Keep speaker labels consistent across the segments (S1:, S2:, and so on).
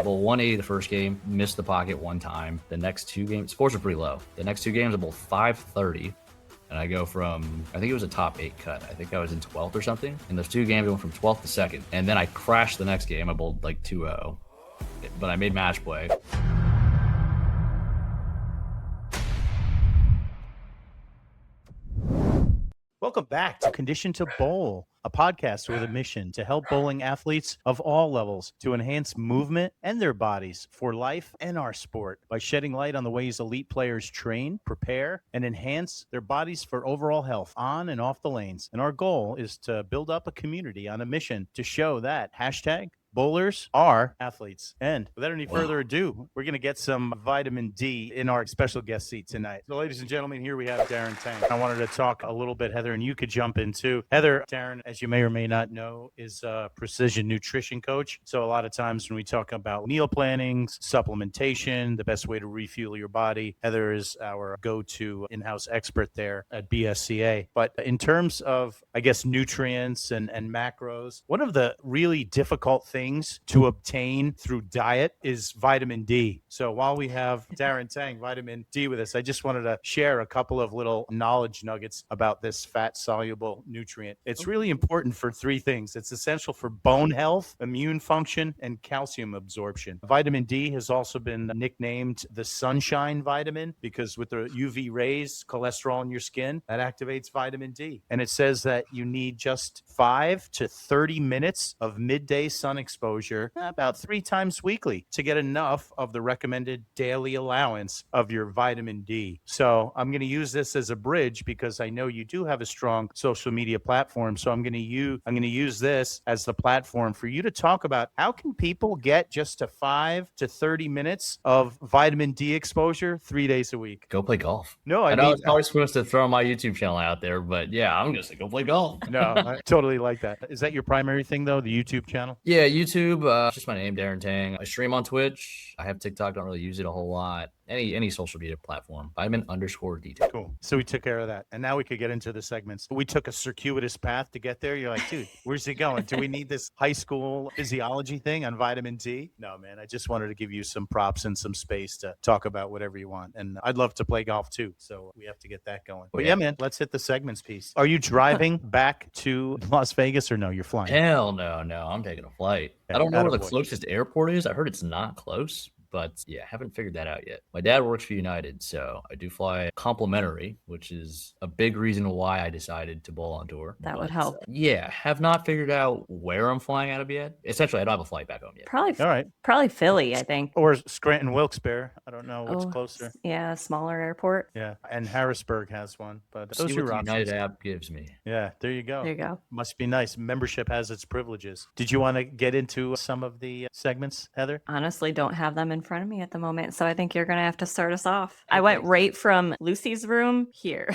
S1: Well, 180 the first game, missed the pocket one time. The next two games, scores are pretty low. The next two games, I bowled 530. And I go from, I think it was a top 8 cut. I think I was in 12th or something. In those two games, I went from 12th to 2nd. And then I crashed the next game. I bowled like 2-0. But I made match play.
S2: Welcome back to Condition to Bowl, a podcast with a mission to help bowling athletes of all levels to enhance movement and their bodies for life and our sport by shedding light on the ways elite players train, prepare, and enhance their bodies for overall health on and off the lanes. And our goal is to build up a community on a mission to show that #bowlers are athletes. And without any further ado, we're going to get some vitamin D in our special guest seat tonight. So, ladies and gentlemen, here we have Darren Tang. I wanted to talk a little bit, Heather, and you could jump in too. Heather, Darren, as you may or may not know, is a precision nutrition coach. So a lot of times when we talk about meal planning, supplementation, the best way to refuel your body, Heather is our go-to in-house expert there at BSCA. But in terms of, I guess, nutrients and macros, one of the really difficult things to obtain through diet is vitamin D. So while we have Darren Tang, vitamin D, with us, I just wanted to share a couple of little knowledge nuggets about this fat-soluble nutrient. It's really important for three things. It's essential for bone health, immune function, and calcium absorption. Vitamin D has also been nicknamed the sunshine vitamin because with the UV rays, cholesterol in your skin, that activates vitamin D. And it says that you need just 5 to 30 minutes of midday sun exposure about 3 times weekly to get enough of the recommended daily allowance of your vitamin D. So I'm going to use this as a bridge because I know you do have a strong social media platform. So I'm going to use this as the platform for you to talk about how can people get just to 5 to 30 minutes of vitamin D exposure 3 days a week.
S1: Go play golf.
S2: No,
S1: I know it's always supposed to throw my YouTube channel out there, but yeah, I'm going to say go play golf.
S2: No, I totally like that. Is that your primary thing though, the YouTube channel?
S1: Yeah, YouTube, just my name, Darren Tang. I stream on Twitch. I have TikTok, don't really use it a whole lot. Any social media platform. Vitamin_DTang.
S2: Cool. So we took care of that. And now we could get into the segments. We took a circuitous path to get there. You're like, dude, where's it going? Do we need this high school physiology thing on vitamin D? No, man. I just wanted to give you some props and some space to talk about whatever you want. And I'd love to play golf too. So we have to get that going. But yeah, man, let's hit the segments piece. Are you driving back to Las Vegas or no? You're flying?
S1: Hell no. I'm taking a flight. I don't know where the closest airport is. I heard it's not close. But yeah, haven't figured that out yet. My dad works for United, so I do fly complimentary, which is a big reason why I decided to bowl on tour.
S3: That would help.
S1: Yeah, have not figured out where I'm flying out of yet. Essentially, I don't have a flight back home yet.
S3: Probably Philly, I think.
S2: Or Scranton Wilkes-Barre. I don't know what's closer.
S3: Yeah, smaller airport.
S2: Yeah, and Harrisburg has one. But those
S1: See
S2: are
S1: what
S2: options.
S1: the United app gives me.
S2: Yeah, there you go.
S3: There you go.
S2: Must be nice. Membership has its privileges. Did you want to get into some of the segments, Heather?
S3: Honestly, don't have them in front of me at the moment, so I think you're going to have to start us off. I went right from Lucy's room here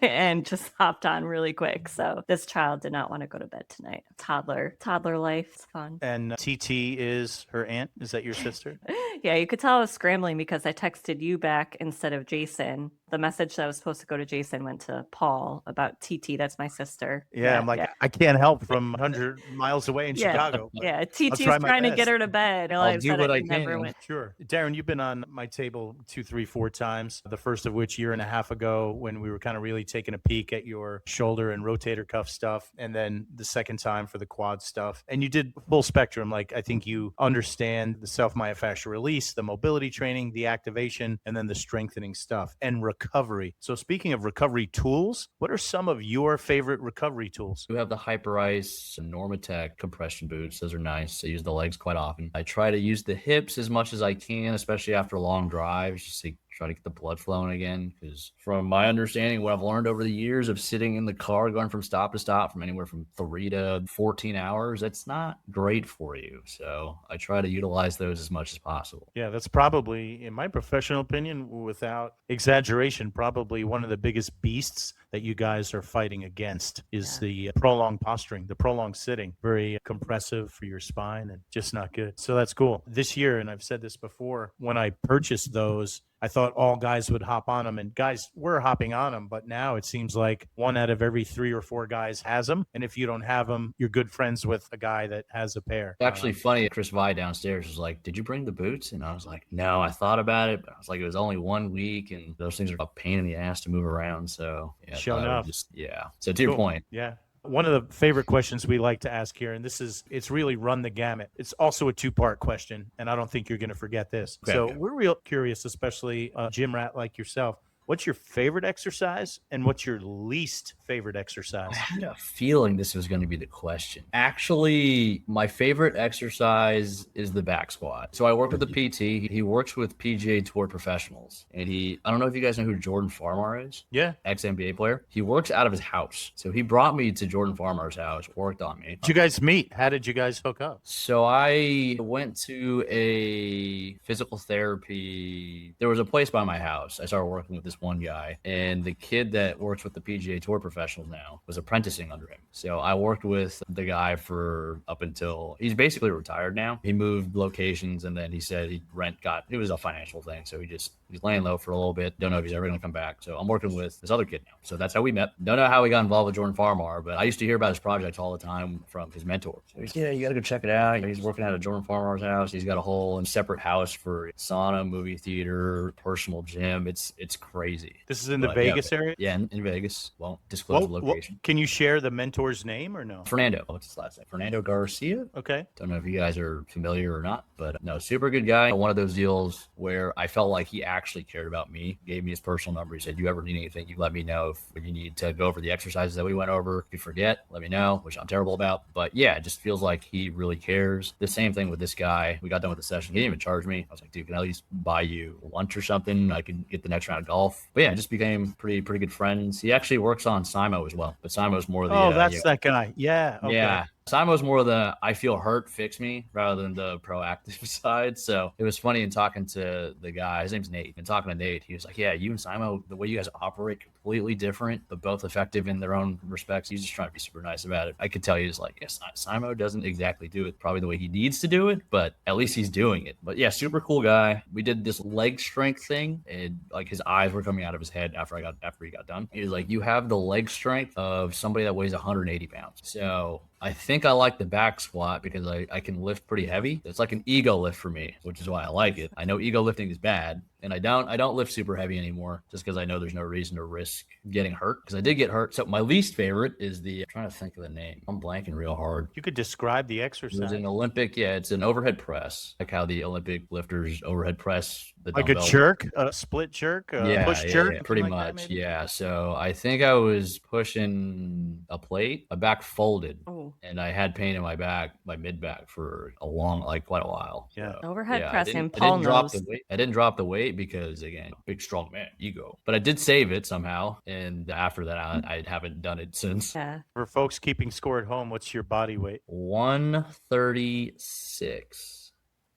S3: and just hopped on really quick. So this child did not want to go to bed tonight. Toddler life. It's fun.
S2: And TT is her aunt. Is that your sister?
S3: Yeah, you could tell I was scrambling because I texted you back instead of Jason. The message that was supposed to go to Jason went to Paul about TT. That's my sister.
S2: Yeah, I'm like, I can't help from 100 miles away in Chicago.
S3: Yeah, TT's trying to get her to bed.
S1: I'll do what I can.
S2: Sure. Darren, you've been on my table 2, 3, 4 times. The first of which 1.5 years ago when we were kind of really taking a peek at your shoulder and rotator cuff stuff. And then the second time for the quad stuff. And you did full spectrum. Like, I think you understand the self-myofascial release, the mobility training, the activation, and then the strengthening stuff and recovery. So speaking of recovery tools, what are some of your favorite recovery tools?
S1: We have the Hyperice and Normatec compression boots. Those are nice. I use the legs quite often. I try to use the hips as much as I can, especially after long drives, just to try to get the blood flowing again. Because from my understanding, what I've learned over the years of sitting in the car, going from stop to stop from anywhere from 3 to 14 hours, that's not great for you. So I try to utilize those as much as possible.
S2: Yeah, that's probably, in my professional opinion, without exaggeration, probably one of the biggest beasts that you guys are fighting against is the prolonged posturing, the prolonged sitting. Very compressive for your spine and just not good. So that's cool. This year, and I've said this before, when I purchased those, I thought all guys would hop on them, and guys were hopping on them. But now it seems like 1 out of every 3 or 4 guys has them. And if you don't have them, you're good friends with a guy that has a pair.
S1: Actually, funny, Chris Vi downstairs was like, "Did you bring the boots?" And I was like, "No, I thought about it, but I was like, it was only 1 week, and those things are a pain in the ass to move around." So, yeah,
S2: Sure enough.
S1: So, to your point,
S2: Yeah. One of the favorite questions we like to ask here, and it's really run the gamut. It's also a 2-part question, and I don't think you're going to forget this.
S1: Okay.
S2: We're real curious, especially a gym rat like yourself. What's your favorite exercise and what's your least favorite exercise?
S1: I had a feeling this was going to be the question. Actually, my favorite exercise is the back squat. So I work with the PT. He works with PGA Tour professionals. And I don't know if you guys know who Jordan Farmar is.
S2: Yeah.
S1: Ex-NBA player. He works out of his house. So he brought me to Jordan Farmar's house, worked on me.
S2: Did you guys meet? How did you guys hook up?
S1: So I went to a physical therapy. There was a place by my house. I started working with this one guy, and the kid that works with the PGA Tour professionals now was apprenticing under him. So I worked with the guy for up until he's basically retired now. He moved locations, and then he said it was a financial thing. So he's laying low for a little bit. Don't know if he's ever going to come back. So I'm working with this other kid now. So that's how we met. Don't know how we got involved with Jordan Farmar, but I used to hear about his projects all the time from his mentor. So he's, yeah, you got to go check it out. He's working out at Jordan Farmar's house. He's got a whole separate house for sauna, movie theater, personal gym. It's crazy.
S2: This is in the Vegas area?
S1: Yeah, in Vegas. Won't disclose the location.
S2: Can you share the mentor's name or no?
S1: Fernando. What's his last name? Fernando Garcia.
S2: Okay.
S1: Don't know if you guys are familiar or not, but no, super good guy. One of those deals where I felt like he actually cared about me, gave me his personal number. He said, "You ever need anything, you let me know. If you need to go over the exercises that we went over, if you forget, let me know," which I'm terrible about. But yeah, it just feels like he really cares. The same thing with this guy. We got done with the session. He didn't even charge me. I was like, "Dude, can I at least buy you lunch or something? I can get the next round of golf." But yeah, just became pretty good friends. He actually works on Simo as well, but Simo's more the
S2: that's that guy. Yeah. Okay.
S1: Yeah. Simo's more the I feel hurt, fix me, rather than the proactive side. So it was funny in talking to the guy, his name's Nate, and talking to Nate, he was like, "Yeah, you and Simo, the way you guys operate, completely different, but both effective in their own respects." He's just trying to be super nice about it. I could tell he's like, yes, Simo doesn't exactly do it probably the way he needs to do it, but at least he's doing it. But yeah, super cool guy. We did this leg strength thing, and like his eyes were coming out of his head after he got done. He was like, "You have the leg strength of somebody that weighs 180 pounds. So I think I like the back squat because I can lift pretty heavy. It's like an ego lift for me, which is why I like it. I know ego lifting is bad, and I don't lift super heavy anymore just because I know there's no reason to risk getting hurt, because I did get hurt. So my least favorite is I'm trying to think of the name. I'm blanking real hard.
S2: You could describe the
S1: It
S2: exercise.
S1: was an Olympic, it's an overhead press, like how the Olympic lifters overhead press the
S2: like
S1: dumbbell.
S2: a jerk, a split jerk, push jerk,
S1: yeah, pretty
S2: like
S1: much.
S2: that,
S1: Yeah. So I think I was pushing a plate, my back folded, and I had pain in my mid back for quite a while.
S2: Yeah.
S1: So,
S3: Overhead
S1: yeah,
S3: pressing,
S1: I
S3: Paul
S1: didn't drop
S3: knows.
S1: the weight. I didn't drop the weight because, again, big strong man, ego. But I did save it somehow, and after that, I haven't done it since.
S3: Yeah.
S2: For folks keeping score at home, what's your body weight?
S1: 136.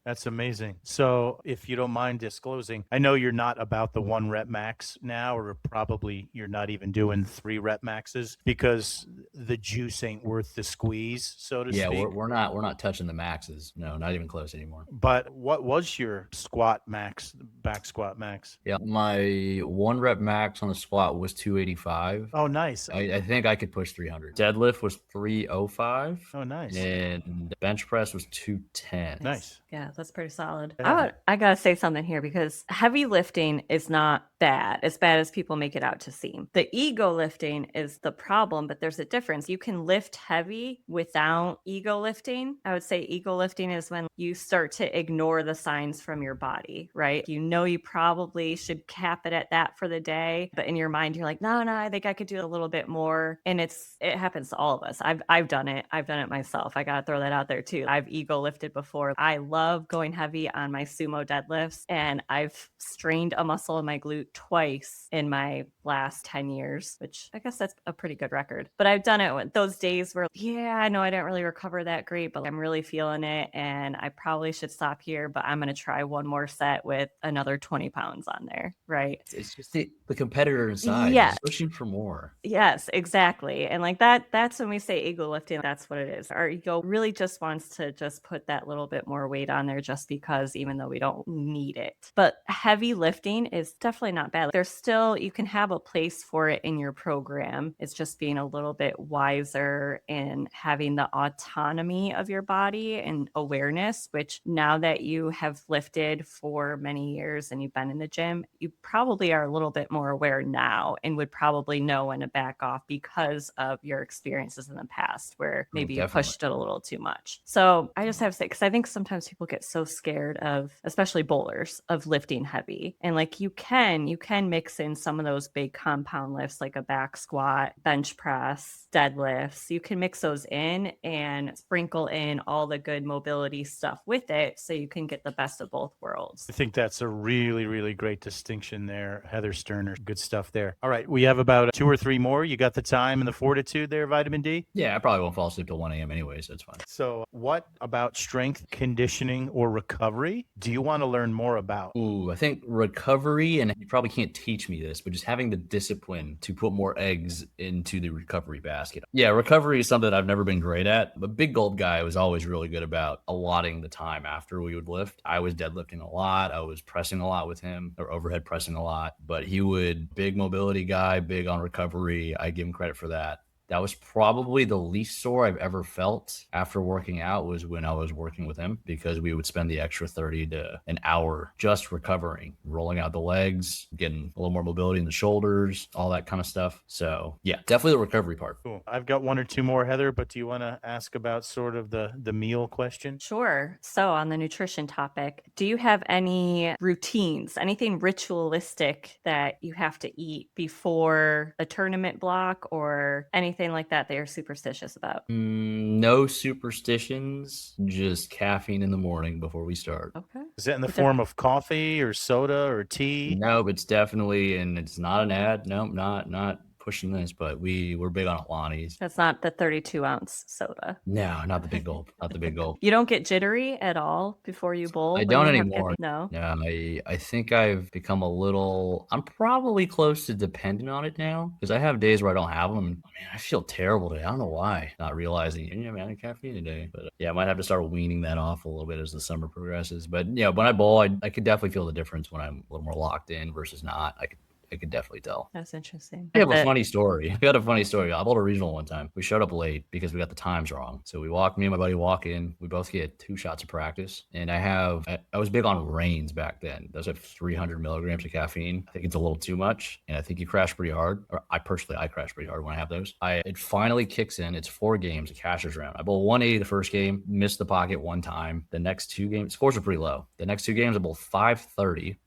S2: That's amazing. So if you don't mind disclosing, I know you're not about the 1 rep max now, or probably you're not even doing 3 rep maxes because the juice ain't worth the squeeze, so to speak.
S1: Yeah, we're not touching the maxes. No, not even close anymore.
S2: But what was your squat max, back squat max?
S1: Yeah, my 1 rep max on the squat was 285.
S2: Oh, nice.
S1: I think I could push 300. Deadlift was 305.
S2: Oh, nice.
S1: And bench press was 210.
S2: Nice.
S3: Yeah, that's pretty solid.
S2: Yeah.
S3: I gotta say something here because heavy lifting is not bad, as bad as people make it out to seem. The ego lifting is the problem, but there's a difference. You can lift heavy without ego lifting. I would say ego lifting is when you start to ignore the signs from your body, right? You know you probably should cap it at that for the day, but in your mind you're like, no, I think I could do a little bit more. And it happens to all of us. I've done it. I've done it myself. I gotta throw that out there too. I've ego lifted before. I love going heavy on my sumo deadlifts, and I've strained a muscle in my glute twice in my last 10 years, which I guess that's a pretty good record. But I've done it with those days where, yeah, I know I didn't really recover that great, but I'm really feeling it and I probably should stop here, but I'm going to try one more set with another 20 pounds on there, right?
S1: It's just the competitor inside,
S3: Yeah.
S1: just pushing for more.
S3: Yes, exactly. And like that's when we say ego lifting, that's what it is. Our ego really just wants to just put that little bit more weight on there just because, even though we don't need it. But heavy lifting is definitely not bad. There's still, you can have a place for it in your program. It's just being a little bit wiser and having the autonomy of your body and awareness, which now that you have lifted for many years and you've been in the gym, you probably are a little bit more aware now and would probably know when to back off because of your experiences in the past where maybe you pushed it a little too much. So I just have to say, because I think sometimes people get so scared of, especially bowlers, of lifting heavy. And like you can mix in some of those big compound lifts like a back squat, bench press, deadlifts. You can mix those in and sprinkle in all the good mobility stuff with it so you can get the best of both worlds.
S2: I think that's a really, really great distinction there, Heather Sterner. Good stuff there. All right, we have about 2 or 3 more. You got the time and the fortitude there, Vitamin D?
S1: Yeah, I probably won't fall asleep till 1 a.m. anyway, so it's fine.
S2: So what about strength conditioning or recovery do you want to learn more about?
S1: Ooh, I think recovery, and you probably can't teach me this, but just having the discipline to put more eggs into the recovery basket. Yeah, recovery is something that I've never been great at. But Big Gulp Guy was always really good about allotting the time after we would lift. I was deadlifting a lot. I was pressing a lot with him, or overhead pressing a lot. But he would, big mobility guy, big on recovery. I give him credit for that. That was probably the least sore I've ever felt after working out was when I was working with him, because we would spend the extra 30 to an hour just recovering, rolling out the legs, getting a little more mobility in the shoulders, all that kind of stuff. So yeah, definitely the recovery part.
S2: Cool. I've got 1 or 2 more, Heather, but do you want to ask about sort of the meal question?
S3: Sure. So on the nutrition topic, do you have any routines, anything ritualistic that you have to eat before a tournament block or anything like that you're superstitious about?
S1: No superstitions, just caffeine in the morning before we start.
S3: Okay.
S2: Is that in the form of coffee or soda or tea?
S1: No, it's definitely, and it's not an ad. No, not pushing this, but we're big on Alani's.
S3: That's not the 32-ounce soda.
S1: No, not the big gulp. Not the big gulp.
S3: You don't get jittery at all before you bowl?
S1: I don't anymore.
S3: No?
S1: No, I think I've become a little, I'm probably close to dependent on it now, because I have days where I don't have them. Man, I feel terrible today. I don't know why. Not realizing, yeah, man, I had caffeine today. But yeah, I might have to start weaning that off a little bit as the summer progresses. But yeah, when I bowl, I could definitely feel the difference when I'm a little more locked in versus not. I could definitely tell.
S3: That's interesting.
S1: I have a funny story. I got a funny story. I bowled a regional one time. We showed up late because we got the times wrong. So me and my buddy walk in. We both get 2 shots of practice. And I was big on Reigns back then. Those have 300 milligrams of caffeine. I think it's a little too much. And I think you crash pretty hard. Or I crash pretty hard when I have those. It finally kicks in. It's 4 games, a cashier's round. I bowled 180 the first game, missed the pocket 1 time. The next 2 games, scores are pretty low. The next 2 games, I bowled 530.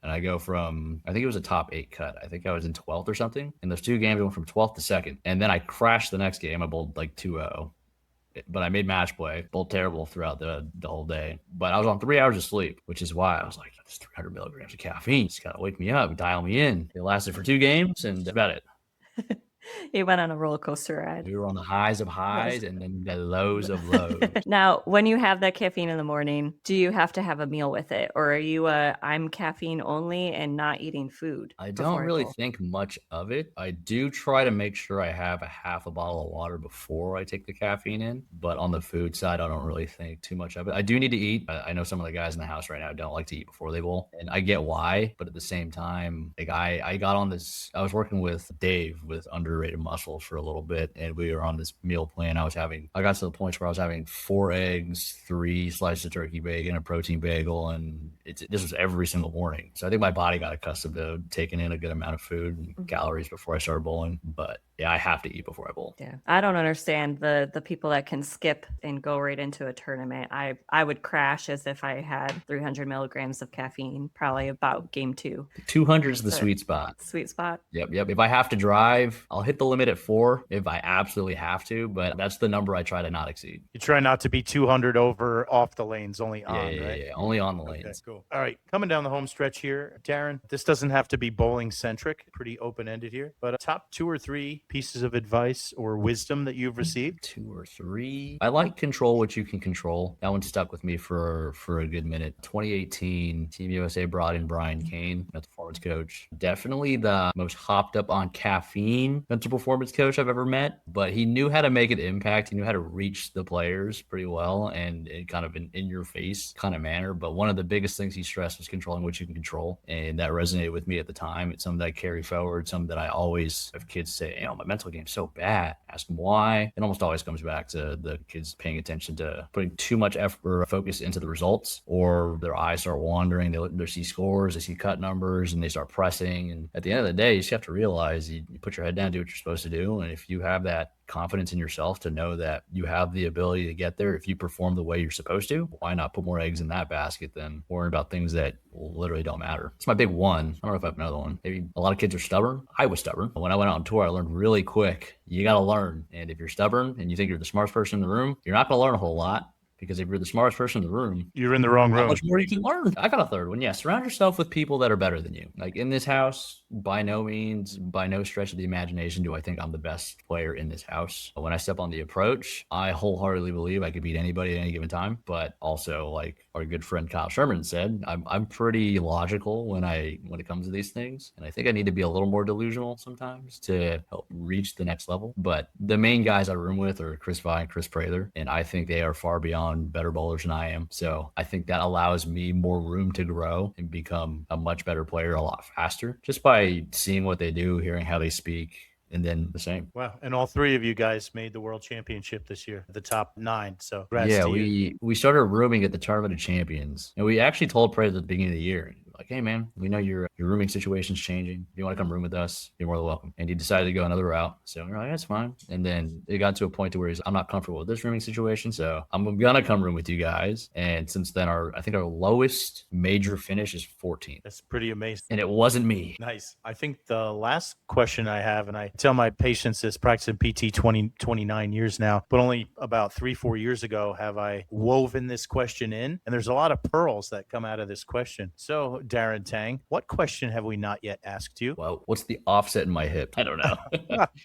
S1: And I go from, I think it was a top 8 cut. I think I was in 12th or something. In those 2 games, I went from 12th to 2nd. And then I crashed the next game. I bowled like 2-0. But I made match play. Bowled terrible throughout the whole day. But I was on 3 hours of sleep, which is why I was like, that's 300 milligrams of caffeine. Just got to wake me up, dial me in. It lasted for 2 games, and that's about it.
S3: You went on a roller coaster ride.
S1: We were on the highs of highs and then the lows of lows.
S3: Now, when you have that caffeine in the morning, do you have to have a meal with it? Or are you I'm caffeine only and not eating food?
S1: I don't really think much of it. I do try to make sure I have a half a bottle of water before I take the caffeine in. But on the food side, I don't really think too much of it. I do need to eat. I know some of the guys in the house right now don't like to eat before they bowl. And I get why. But at the same time, like I got on this, I was working with Dave with Underrated Muscles for a little bit, and we were on this meal plan. I got to the point where I was having 4 eggs, 3 slices of turkey bacon, a protein bagel, and this was every single morning. So I think my body got accustomed to taking in a good amount of food and calories before I started bowling. But Yeah, I have to eat before I bowl.
S3: Yeah. I don't understand the people that can skip and go right into a tournament. I would crash as if I had 300 milligrams of caffeine, probably about game 2.
S1: 200 is the
S3: So,
S1: sweet spot.
S3: sweet spot.
S1: Yep. If I have to drive, I'll hit the limit at 4 if I absolutely have to, but that's the number I try to not exceed.
S2: You try not to be 200 over off the lanes, only on, right?
S1: Yeah. Only on the
S2: Okay,
S1: lanes.
S2: cool. All right, coming down the home stretch here, Darren, this doesn't have to be bowling centric, pretty open ended here, but top 2 or 3 pieces of advice or wisdom that you've received?
S1: 2 or 3. I like control what you can control. That one stuck with me for a good minute. 2018, Team USA brought in Brian Kane, mental performance coach. Definitely the most hopped up on caffeine mental performance coach I've ever met, but he knew how to make an impact. He knew how to reach the players pretty well and in kind of an in your face kind of manner. But one of the biggest things he stressed was controlling what you can control. And that resonated with me at the time. It's something that I carry forward, something that I always have kids say, my mental game's so bad. Ask them why. It almost always comes back to the kids paying attention to putting too much effort or focus into the results, or their eyes start wandering. They see scores, they see cut numbers, and they start pressing. And at the end of the day, you just have to realize you put your head down, do what you're supposed to do. And if you have that confidence in yourself to know that you have the ability to get there, if you perform the way you're supposed to, why not put more eggs in that basket than worrying about things that literally don't matter? It's my big one. I don't know if I have another one. Maybe a lot of kids are stubborn. I was stubborn. When I went out on tour, I learned really quick. You got to learn. And if you're stubborn and you think you're the smartest person in the room, you're not going to learn a whole lot. Because if you're the smartest person in the room,
S2: you're in the wrong room.
S1: How much more you can learn? I got a third one. Yeah, surround yourself with people that are better than you. Like in this house, by no means, by no stretch of the imagination, do I think I'm the best player in this house. When I step on the approach, I wholeheartedly believe I could beat anybody at any given time. But also, like our good friend Kyle Sherman said, I'm pretty logical when it comes to these things, and I think I need to be a little more delusional sometimes to help reach the next level. But the main guys I room with are Chris Vi and Chris Prather, and I think they are far beyond better bowlers than I am. So I think that allows me more room to grow and become a much better player a lot faster just by seeing what they do, hearing how they speak, and then the same.
S2: Wow. And all 3 of you guys made the world championship this year, the top 9. So congrats
S1: yeah,
S2: to you.
S1: we started rooming at the Tournament of Champions, and we actually told Prather at the beginning of the year, like, hey man, we know your rooming situation's changing. If you want to come room with us, you're more than welcome. And he decided to go another route. So we're like, that's fine. And then it got to a point to where I'm not comfortable with this rooming situation. So I'm gonna come room with you guys. And since then I think our lowest major finish is 14th.
S2: That's pretty amazing.
S1: And it wasn't me.
S2: Nice. I think the last question I have, and I tell my patients this, practicing PT 29 years now, but only about 3-4 years ago have I woven this question in. And there's a lot of pearls that come out of this question. So Darren Tang, what question have we not yet asked you?
S1: Well, what's the offset in my hip? I don't know.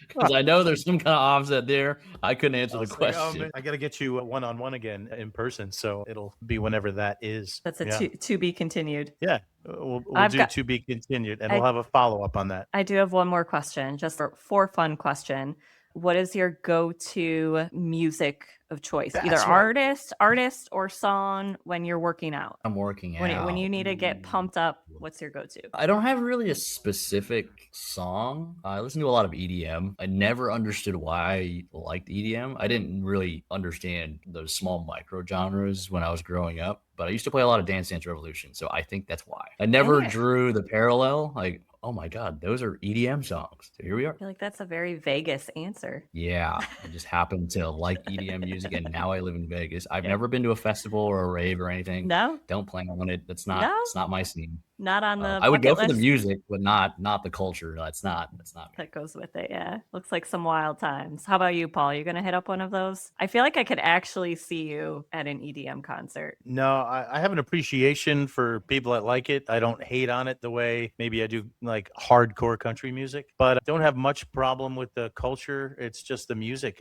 S1: Because I know there's some kind of offset there. I couldn't answer the question.
S2: I got to get you one-on-one again in person. So it'll be whenever that is.
S3: That's to be continued.
S2: Yeah. We'll do to be continued, and we'll have a follow-up on that.
S3: I do have one more question, just for fun question. What is your go-to music of choice? Either artist or song when you're working out.
S1: I'm working out.
S3: When you need to get pumped up, what's your go-to?
S1: I don't have really a specific song. I listen to a lot of EDM. I never understood why I liked EDM. I didn't really understand those small micro genres when I was growing up, but I used to play a lot of Dance Dance Revolution, so I think that's why. I never drew the parallel, like, oh my God, those are EDM songs. So here we are.
S3: I feel like that's a very Vegas answer.
S1: Yeah, I just happened to like EDM music, and now I live in Vegas. I've never been to a festival or a rave or anything.
S3: No?
S1: Don't plan on it. It's not my scene.
S3: Not on the
S1: I would go for
S3: list.
S1: the music, but not the culture. That's not me.
S3: That goes with it, yeah. Looks like some wild times. How about you, Paul? You gonna hit up one of those? I feel like I could actually see you at an EDM concert.
S2: No, I have an appreciation for people that like it. I don't hate on it the way maybe I do like hardcore country music, but I don't have much problem with the culture. It's just the music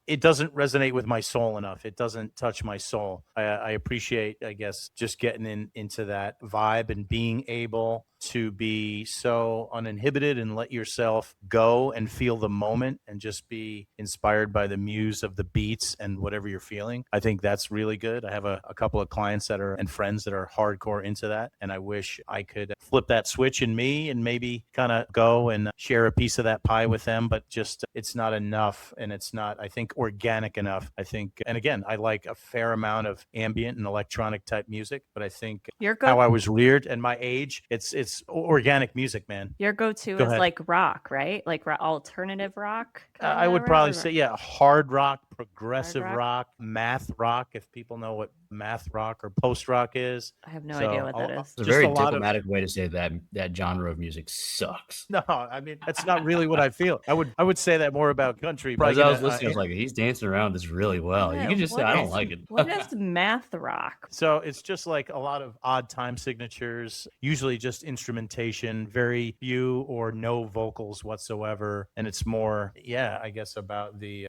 S2: it doesn't resonate with my soul enough. It doesn't touch my soul. I appreciate, I guess, just getting into that vibe and being able to be so uninhibited and let yourself go and feel the moment and just be inspired by the muse of the beats and whatever you're feeling. I think that's really good. I have a couple of clients and friends that are hardcore into that. And I wish I could flip that switch in me and maybe kind of go and share a piece of that pie with them, but just it's not enough. And it's not, I think think, organic enough. I think, and again, I like a fair amount of ambient and electronic type music, but I think
S3: Your
S2: how
S3: go
S2: I was reared and my age, it's organic music, man.
S3: your go-to
S2: Go
S3: is
S2: ahead.
S3: like rock, right? Like alternative rock
S2: I
S3: kinda
S2: would probably
S3: or
S2: say, yeah, hard rock, progressive
S3: rock?
S2: rock, math rock, if people know what math rock or post rock is.
S3: I have no idea
S2: So
S3: what that is.
S1: It's a
S2: just
S1: very
S2: a lot of
S1: diplomatic way to say that genre of music sucks.
S2: no, I mean that's not really what I feel. I would say that more about country.
S1: As
S2: Probably
S1: I
S2: gonna
S1: was listening, I was like, he's dancing around this really well. You can just say, I don't like it.
S3: What is math rock?
S2: so it's just like a lot of odd time signatures, usually just instrumentation, very few or no vocals whatsoever, and it's more, yeah, I guess about the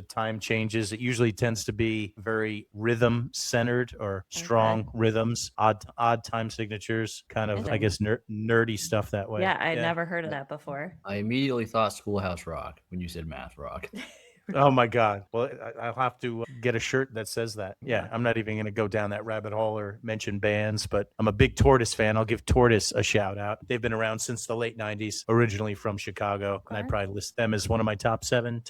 S2: time changes. It usually tends to be very rhythm centered or strong rhythms, odd time signatures, kind of, I guess, nerdy stuff that way.
S3: Yeah, I'd never heard of that before.
S1: I immediately thought Schoolhouse Rock when you said math rock.
S2: Oh my God. Well, I'll have to get a shirt that says that. Yeah, I'm not even going to go down that rabbit hole or mention bands, but I'm a big Tortoise fan. I'll give Tortoise a shout out. They've been around since the late 90s, originally from Chicago. And I'd probably list them as one of my top 10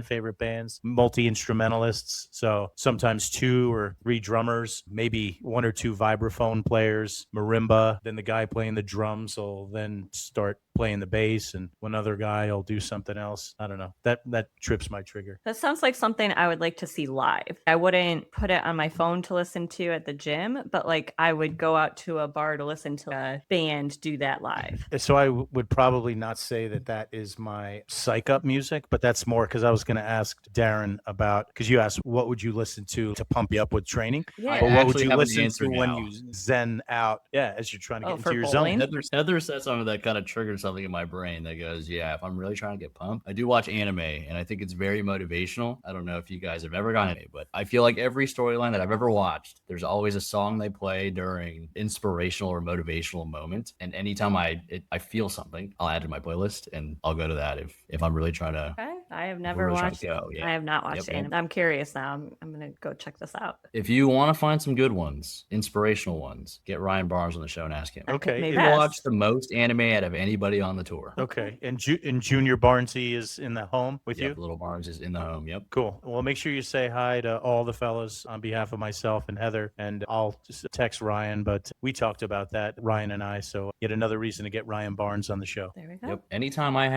S2: favorite bands, multi instrumentalists. So sometimes 2 or 3 drummers, maybe 1 or 2 vibraphone players, marimba. Then the guy playing the drums will then start playing the bass, and one other guy will do something else. I don't know. That trips my trigger.
S3: That sounds like something I would like to see live. I wouldn't put it on my phone to listen to at the gym, but like I would go out to a bar to listen to a band do that live.
S2: So I would probably not say that is my psych up music, but that's more because I was going to ask Darren about, because you asked what would you listen to pump you up with training.
S3: Yeah.
S2: But what would
S1: actually
S2: you
S1: have an
S2: listen
S1: answer
S2: to when
S1: now.
S2: you zen out? Yeah, as you're trying to get
S3: for
S2: into your
S3: bowling?
S2: zone.
S1: Heather said something that kind of triggered something in my brain that goes, yeah, if I'm really trying to get pumped, I do watch anime, and I think it's very motivational. I don't know if you guys have ever gotten it, but I feel like every storyline that I've ever watched, there's always a song they play during inspirational or motivational moment. And anytime I feel something, I'll add to my playlist, and I'll go to that if I'm really trying to.
S3: Okay. I have never
S1: really trying
S3: watched.
S1: to go. Yeah.
S3: I have not watched
S1: Yep.
S3: anime. I'm curious now. I'm gonna go check this out.
S1: If you want to find some good ones, inspirational ones, get Ryan Barnes on the show and ask him.
S2: Okay.
S3: Maybe.
S1: He watched the most anime out of anybody on the tour.
S2: Okay. And Junior Barnesy is in the home with
S1: Yep,
S2: you?
S1: Little Barnes is in the home. Yep.
S2: Cool. Well, make sure you say hi to all the fellas on behalf of myself and Heather, and I'll just text Ryan, but we talked about that, Ryan and I, so yet another reason to get Ryan Barnes on the show.
S3: There we go.
S1: Yep. Anytime I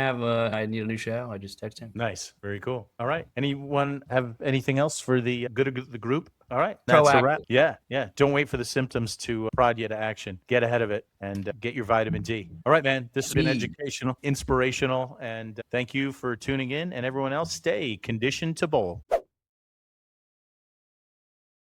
S1: need a new show, I just text him.
S2: Nice. Very cool. All right. Anyone have anything else for the good of the group? All right. That's a wrap. Yeah. Yeah. Don't wait for the symptoms to prod you to action. Get ahead of it and get your vitamin D. All right, man. This has been educational, inspirational, and thank you for tuning in. And everyone else, stay conditioned to bowl.